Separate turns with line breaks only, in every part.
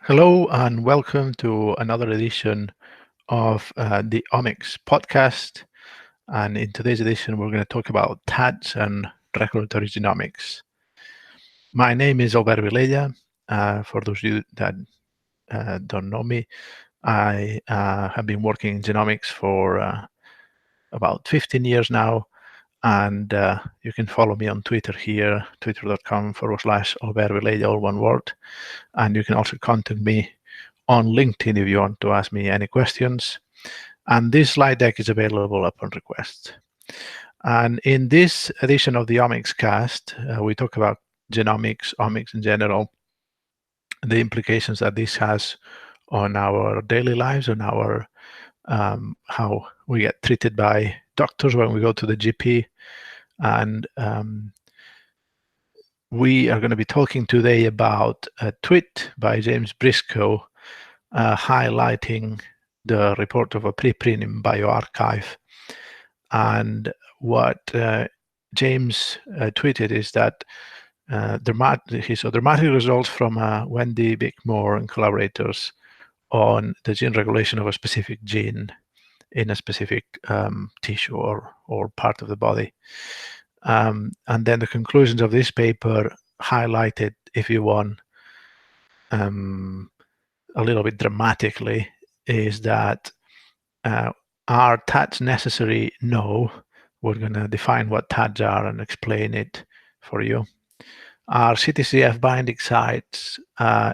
Hello and welcome to another edition of the Omics podcast. And in today's edition, we're going to talk about TADS and regulatory genomics. My name is Albert Vilella. For those of you that don't know me, I have been working in genomics for about 15 years now. And you can follow me on Twitter here, twitter.com/Albert Vilella, all one word. And you can also contact me on LinkedIn if you want to ask me any questions. And this slide deck is available upon request. And in this edition of the Omics cast, we talk about genomics, omics in general, the implications that this has on our daily lives, on our how we get treated by doctors when we go to the GP. And we are going to be talking today about a tweet by James Briscoe highlighting the report of a preprint in bioRxiv. And what James tweeted is that he saw dramatic results from Wendy Bickmore and collaborators on the gene regulation of a specific gene in a specific tissue or part of the body. And then the conclusions of this paper highlighted, if you want, a little bit dramatically, is that are TADs necessary? No. We're going to define what TADs are and explain it for you. Are CTCF binding sites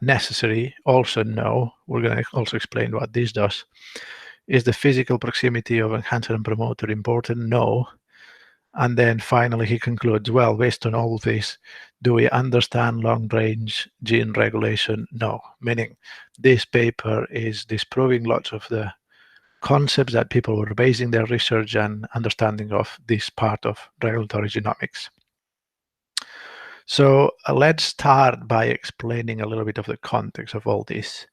necessary? Also no. We're going to also explain what this does. Is the physical proximity of enhancer and promoter important? No. And then finally he concludes, well, based on all this, do we understand long-range gene regulation? No. Meaning this paper is disproving lots of the concepts that people were basing their research and understanding of this part of regulatory genomics. So let's start by explaining a little bit of the context of all this.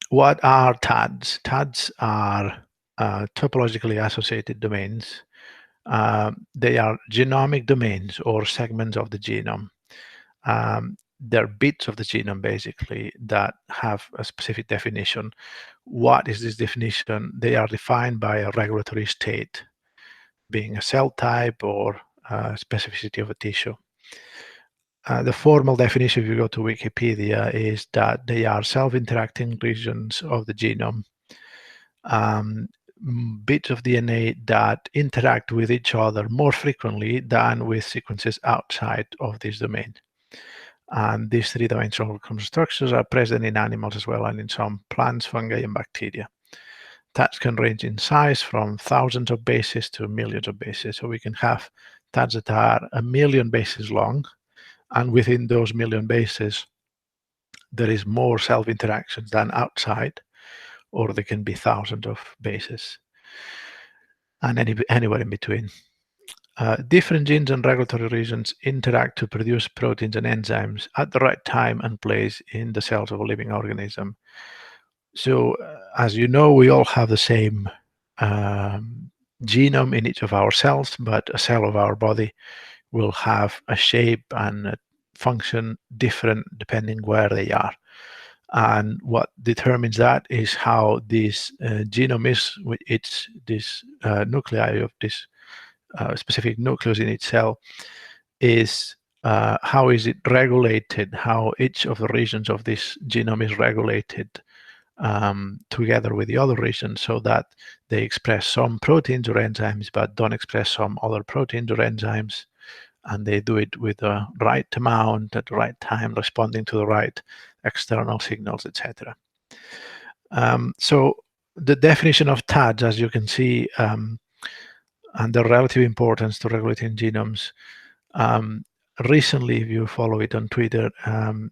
What are TADs? TADs are topologically associated domains. They are genomic domains or segments of the genome. They're bits of the genome, basically, that have a specific definition. What is this definition? They are defined by a regulatory state, being a cell type or specificity of a tissue. The formal definition, if you go to Wikipedia, is that they are self-interacting regions of the genome, bits of DNA that interact with each other more frequently than with sequences outside of this domain. And these three-dimensional structures are present in animals as well, and in some plants, fungi, and bacteria. TADs can range in size from thousands of bases to millions of bases. So we can have TADs that are 1 million bases long, and within those 1 million bases, there is more self-interactions than outside, or there can be thousands of bases, and anywhere in between. Different genes and regulatory regions interact to produce proteins and enzymes at the right time and place in the cells of a living organism. So, as you know, we all have the same genome in each of our cells, but a cell of our body will have a shape and a function different depending where they are. And what determines that is how this genome is, it's this nuclei of this specific nucleus in its cell, is how is it regulated, how each of the regions of this genome is regulated together with the other regions, so that they express some proteins or enzymes but don't express some other proteins or enzymes, and they do it with the right amount at the right time, responding to the right external signals, etc. So the definition of TADs, as you can see, and the relative importance to regulating genomes, recently, if you follow it on Twitter,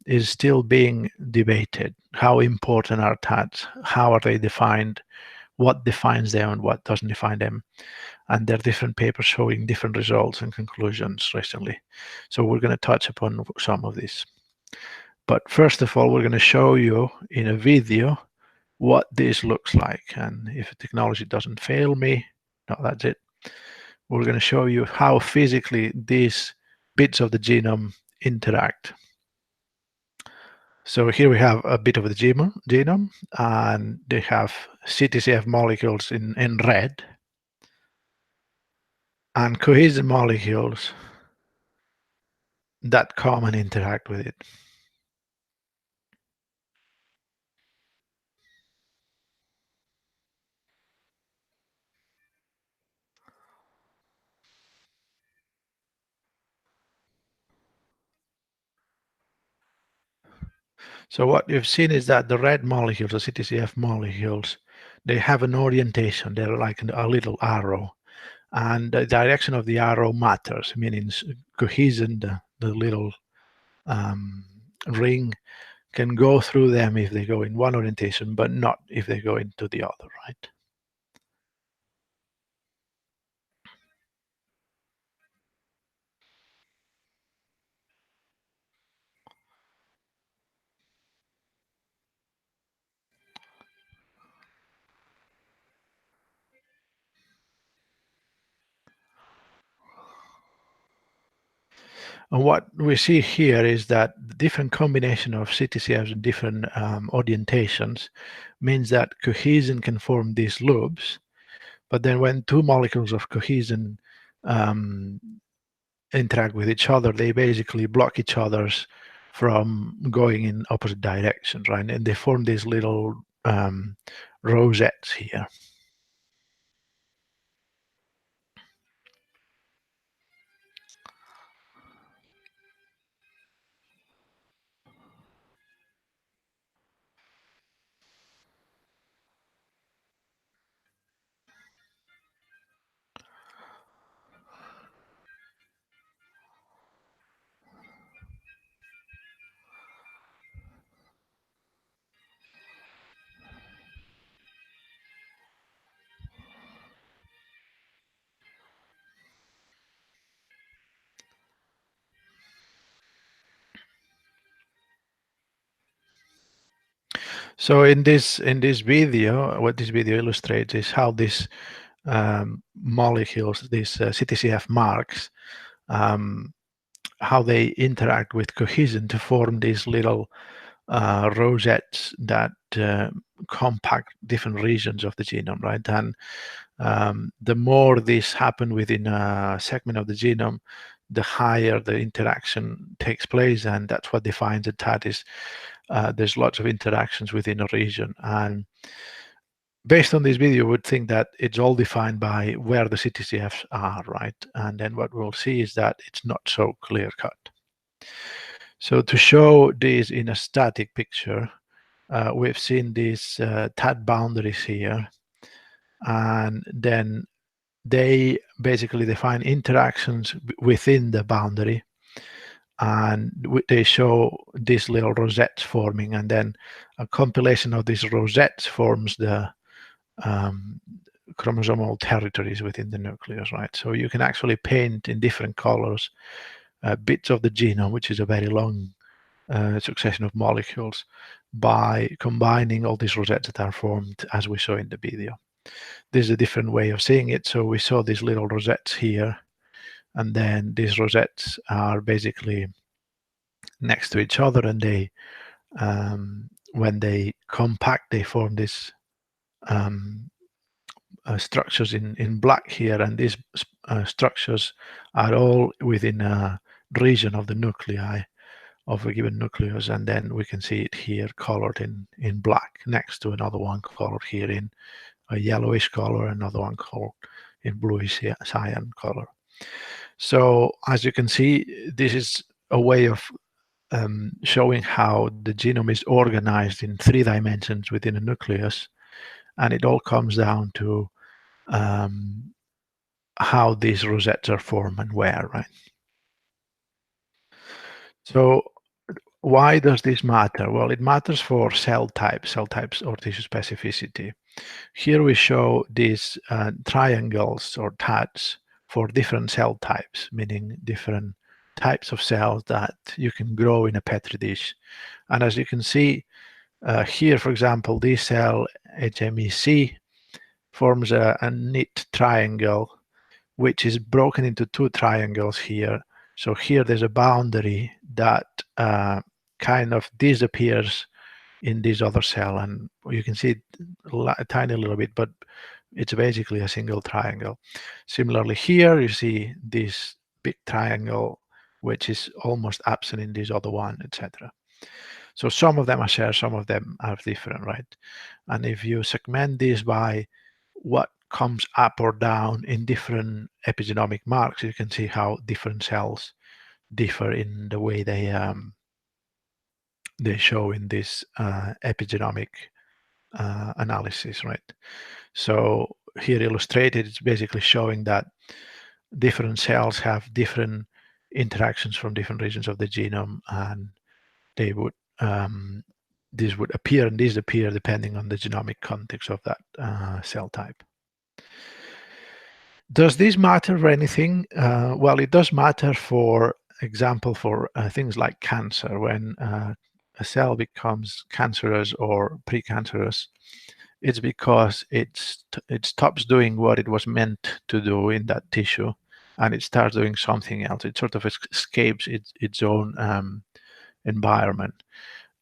is still being debated. How important are TADs? How are they defined? What defines them and what doesn't define them? And there are different papers showing different results and conclusions recently. So we're going to touch upon some of this. But first of all, we're going to show you in a video what this looks like. And if technology doesn't fail me, no, that's it. We're going to show you how physically these bits of the genome interact. So here we have a bit of the genome, and they have CTCF molecules in red and cohesion molecules that come and interact with it. So what you've seen is that the red molecules, the CTCF molecules, they have an orientation. They're like a little arrow, and the direction of the arrow matters, meaning cohesion, the little ring, can go through them if they go in one orientation, but not if they go into the other, right? And what we see here is that the different combination of CTCFs and different orientations means that cohesion can form these loops. But then when two molecules of cohesion um, interact with each other, they basically block each other's from going in opposite directions, right? And they form these little rosettes here. So in this video, what this video illustrates is how these molecules, these CTCF marks, um, how they interact with cohesion to form these little rosettes that compact different regions of the genome, right? And the more this happen within a segment of the genome, the higher the interaction takes place, and that's what defines a TAT is there's lots of interactions within a region. And based on this video, you would think that it's all defined by where the CTCFs are, right? And then what we'll see is that it's not so clear cut. So to show this in a static picture, we've seen these TAT boundaries here, and then they basically define interactions within the boundary, and they show these little rosettes forming, and then a compilation of these rosettes forms the chromosomal territories within the nucleus, right? So you can actually paint in different colors bits of the genome, which is a very long succession of molecules, by combining all these rosettes that are formed as we saw in the video. This is a different way of seeing it. So we saw these little rosettes here, and then these rosettes are basically next to each other, and they when they compact, they form these structures in black here, and these structures are all within a region of the nuclei of a given nucleus, and then we can see it here colored in black next to another one colored here in a yellowish color, another one colored in bluish cyan color. So as you can see, this is a way of showing how the genome is organized in 3 dimensions within a nucleus, and it all comes down to how these rosettes are formed and where, right? So why does this matter? Well, it matters for cell types or tissue specificity. Here we show these triangles or TATs for different cell types, meaning different types of cells that you can grow in a petri dish. And as you can see here, for example, this cell HMEC forms a neat triangle, which is broken into 2 triangles here. So here there's a boundary that kind of disappears in this other cell, and you can see it a tiny little bit, but it's basically a single triangle. Similarly here, you see this big triangle, which is almost absent in this other one, etc. So some of them are shared, some of them are different, right? And if you segment this by what comes up or down in different epigenomic marks, you can see how different cells differ in the way they show in this epigenomic analysis, right? So here illustrated, it's basically showing that different cells have different interactions from different regions of the genome, and they would this would appear and disappear depending on the genomic context of that cell type. Does this matter for anything? Well, it does matter, for example, for things like cancer. When a cell becomes cancerous or precancerous, it's because it stops doing what it was meant to do in that tissue, and it starts doing something else. It sort of escapes its own environment.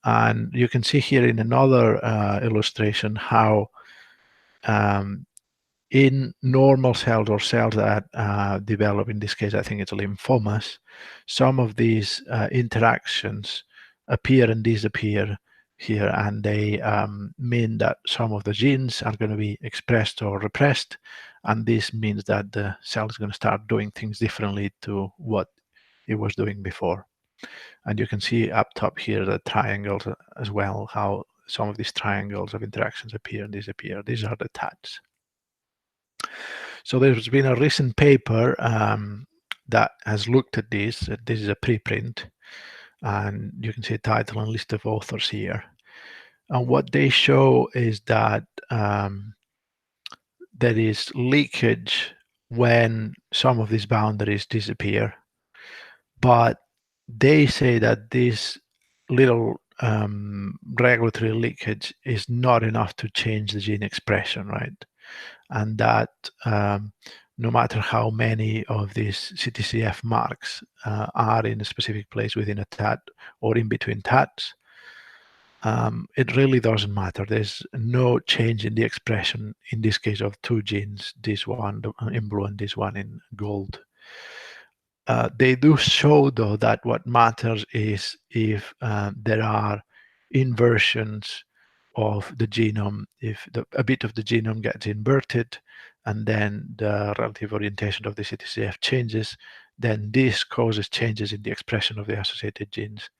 And you can see here in another illustration how in normal cells or cells that develop, in this case, I think it's lymphomas, some of these interactions appear and disappear here, and they mean that some of the genes are going to be expressed or repressed, and this means that the cell is going to start doing things differently to what it was doing before. And you can see up top here the triangles as well, how some of these triangles of interactions appear and disappear. These are the TADs. So there's been a recent paper that has looked at this. This is a preprint, and you can see a title and list of authors here. And what they show is that there is leakage when some of these boundaries disappear, but they say that this little regulatory leakage is not enough to change the gene expression, right? And that no matter how many of these CTCF marks are in a specific place within a TAD or in between TADs, it really doesn't matter. There's no change in the expression, in this case, of two genes, this one in blue and this one in gold. They do show, though, that what matters is if there are inversions of the genome, if a bit of the genome gets inverted and then the relative orientation of the CTCF changes, then this causes changes in the expression of the associated genes,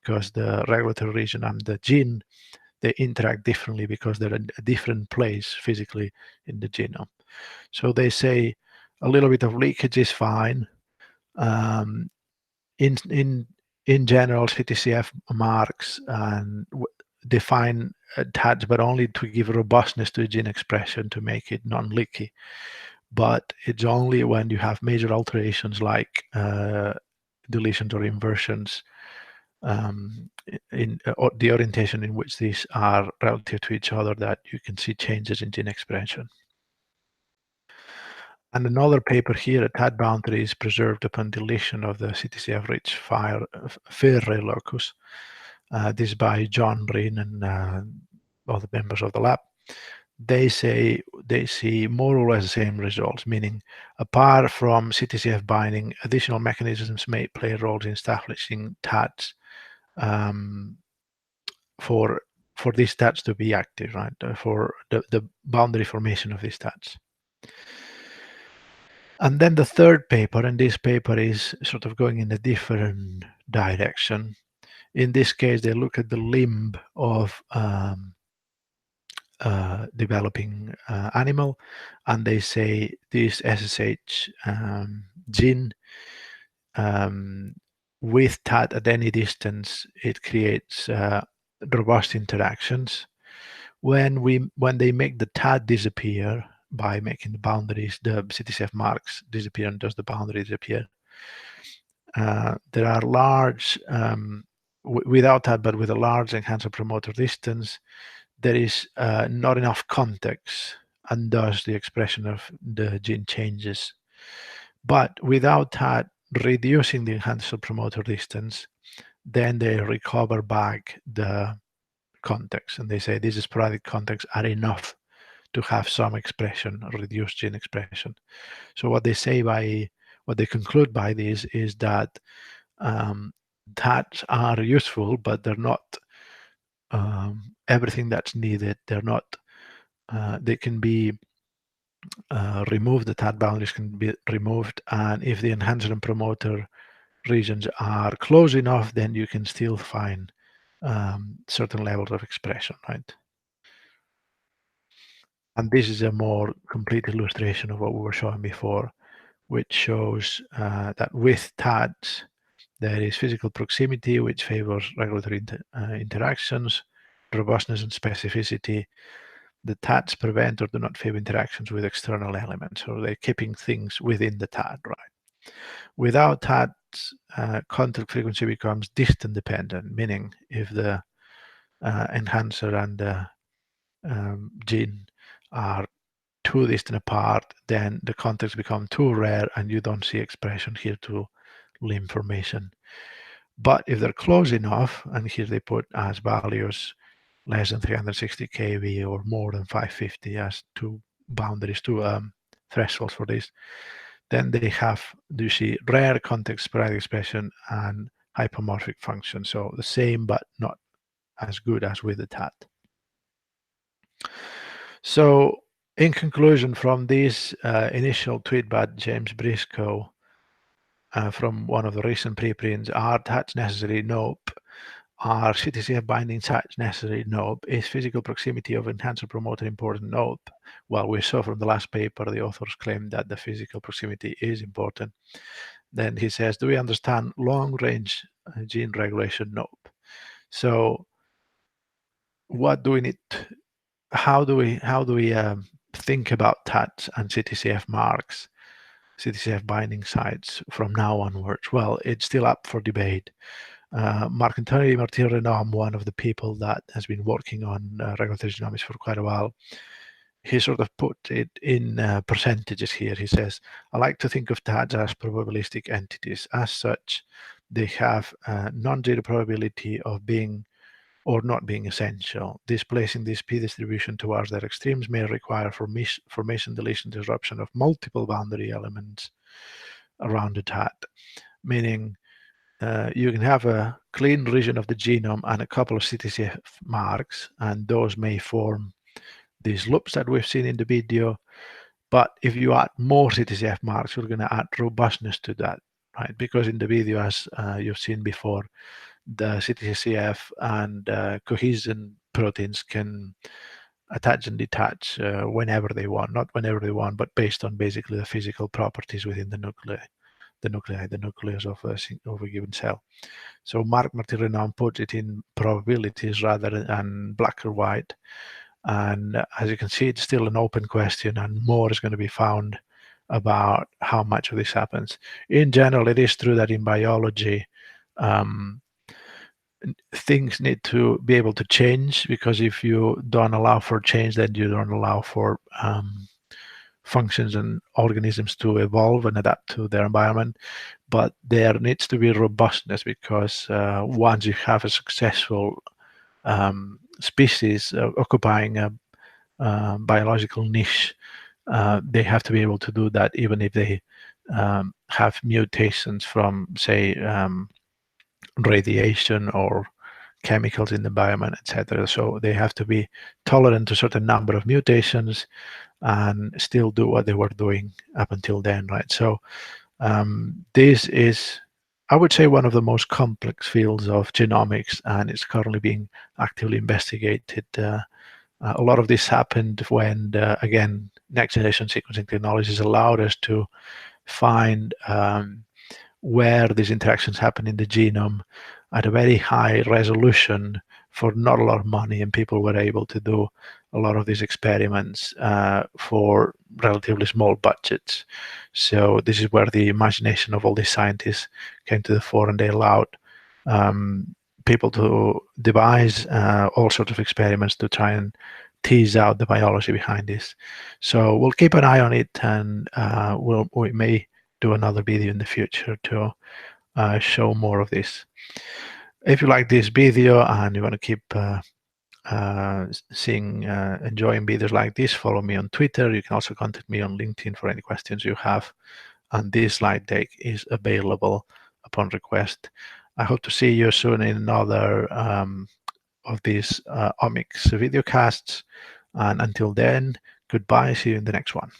because the regulatory region and the gene, they interact differently because they're in a different place physically in the genome. So they say a little bit of leakage is fine. In general, CTCF marks and define TADs, but only to give robustness to gene expression to make it non-leaky. But it's only when you have major alterations like deletions or inversions in the orientation in which these are relative to each other that you can see changes in gene expression. And another paper here, a TAD boundary is preserved upon deletion of the CTCF-rich Fairray locus. This by John Reen and other members of the lab. They say they see more or less the same results, meaning apart from CTCF binding, additional mechanisms may play roles in establishing TADs for these TADs to be active, right? For the boundary formation of these TADs. And then the third paper, and this paper is sort of going in a different direction. In this case, they look at the limb of developing animal, and they say this SSH gene with TAD at any distance, it creates robust interactions. When they make the TAD disappear by making the boundaries, the CTCF marks disappear, and does the boundary disappear? There are large, without TAD, but with a large enhancer promoter distance, there is not enough context, and thus the expression of the gene changes. But without TAD reducing the enhancer promoter distance, then they recover back the context, and they say these sporadic contexts are enough to have some expression, reduced gene expression. So what they conclude by this is that tats are useful, but they're not everything that's needed. They're not. They can be removed. The tat boundaries can be removed, and if the enhancer and promoter regions are close enough, then you can still find certain levels of expression, right? And this is a more complete illustration of what we were showing before, which shows that with TADs, there is physical proximity, which favors regulatory interactions, robustness and specificity. The TADs prevent or do not favor interactions with external elements, so they're keeping things within the TAD, right? Without TADs, contact frequency becomes distance dependent, meaning if the enhancer and the gene are too distant apart, then the contacts become too rare and you don't see expression here to information. But if they're close enough, and here they put as values less than 360 kV or more than 550 as two boundaries, two thresholds for this, then they have, you see, rare context sporadic expression and hypomorphic function. So the same, but not as good as with the TAT. So in conclusion, from this initial tweet by James Briscoe from one of the recent preprints, are TATs necessary? Nope. Are CTCF binding sites necessary? Nope. Is physical proximity of enhancer promoter important? Nope. Well, we saw from the last paper, the authors claimed that the physical proximity is important. Then he says, do we understand long-range gene regulation? Nope. So what do we need? How do we think about TATs and CTCF marks, CTCF binding sites from now onwards? Well, it's still up for debate. Marc-Antoine Martin-Renom, one of the people that has been working on regulatory genomics for quite a while, he sort of put it in percentages here. He says, I like to think of TADs as probabilistic entities. As such, they have non-zero probability of being or not being essential. Displacing this p-distribution towards their extremes may require formation deletion disruption of multiple boundary elements around the TAD, meaning you can have a clean region of the genome and a couple of CTCF marks, and those may form these loops that we've seen in the video. But if you add more CTCF marks, you're going to add robustness to that, right? Because in the video, as you've seen before, the CTCF and cohesion proteins can attach and detach whenever they want, not whenever they want, but based on basically the physical properties within the nucleus of a given cell. So Marc Martin-Renom puts it in probabilities rather than black or white. And as you can see, it's still an open question, and more is going to be found about how much of this happens. In general, it is true that in biology, things need to be able to change, because if you don't allow for change, then you don't allow for functions and organisms to evolve and adapt to their environment. But there needs to be robustness, because once you have a successful species occupying a biological niche, they have to be able to do that even if they have mutations from, say, radiation or chemicals in the environment, etc. So they have to be tolerant to a certain number of mutations and still do what they were doing up until then, right? So this is, I would say, one of the most complex fields of genomics, and it's currently being actively investigated. A lot of this happened when, again, next generation sequencing technologies allowed us to find where these interactions happen in the genome at a very high resolution for not a lot of money, and people were able to do a lot of these experiments for relatively small budgets. So this is where the imagination of all these scientists came to the fore, and they allowed people to devise all sorts of experiments to try and tease out the biology behind this. So we'll keep an eye on it, and we may do another video in the future to show more of this. If you like this video and you want to keep enjoying videos like this, follow me on Twitter. You can also contact me on LinkedIn for any questions you have. And this slide deck is available upon request. I hope to see you soon in another of these omics videocasts. And until then, goodbye. See you in the next one.